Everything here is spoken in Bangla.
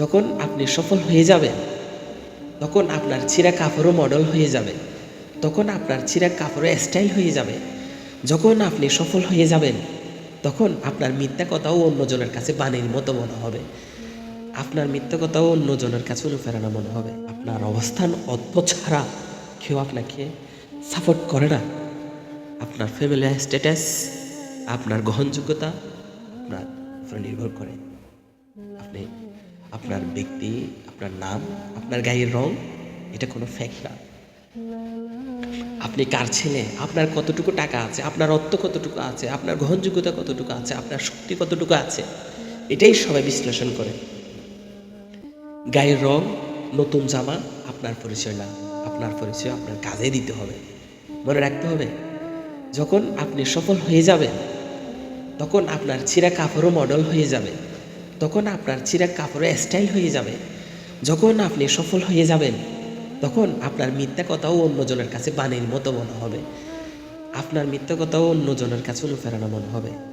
যখন আপনি সফল হয়ে যাবেন, তখন আপনার ছিঁড়া কাপড়ও মডেল হয়ে যাবে, তখন আপনার ছিঁড়া কাপড়ও স্টাইল হয়ে যাবে। যখন আপনি সফল হয়ে যাবেন, তখন আপনার মিথ্যা কথাও অন্যজনের কাছে বাণীর মতো মনে হবে, আপনার মিথ্যা কথাও অন্যজনের কাছে অনুপ্রেরণা মনে হবে। আপনার অবস্থান অদ্ভুত ছাড়া কেউ আপনাকে সাপোর্ট করে না। আপনার ফ্যামিলি স্ট্যাটাস, আপনার গ্রহণযোগ্যতা আপনার উপরে নির্ভর করে। আপনি আপনার ব্যক্তি, আপনার নাম, আপনার গায়ের রং, এটা কোনো ফ্যাক্ট না। আপনি কার ছেলে, আপনার কতটুকু টাকা আছে, আপনার অর্থ কতটুকু আছে, আপনার গ্রহণযোগ্যতা কতটুকু আছে, আপনার শক্তি কতটুকু আছে, এটাই সবাই বিশ্লেষণ করে। গায়ের রং, নতুন জামা আপনার পরিচয় না। আপনার পরিচয় আপনার কাজে দিতে হবে। মনে রাখতে হবে, যখন আপনি সফল হয়ে যাবেন, তখন আপনার ছিঁড়া কাপড়ও মডেল হয়ে যাবে, তখন আপনার ছিঁড়া কাপড়ও স্টাইল হয়ে যাবে। যখন আপনি সফল হয়ে যাবেন, তখন আপনার মিথ্যা কথাও অন্যজনের কাছে বাণীর মতো মনে হবে, আপনার মিথ্যা কথাও অন্যজনের কাছে অনুপ্রেরণা মনে হবে।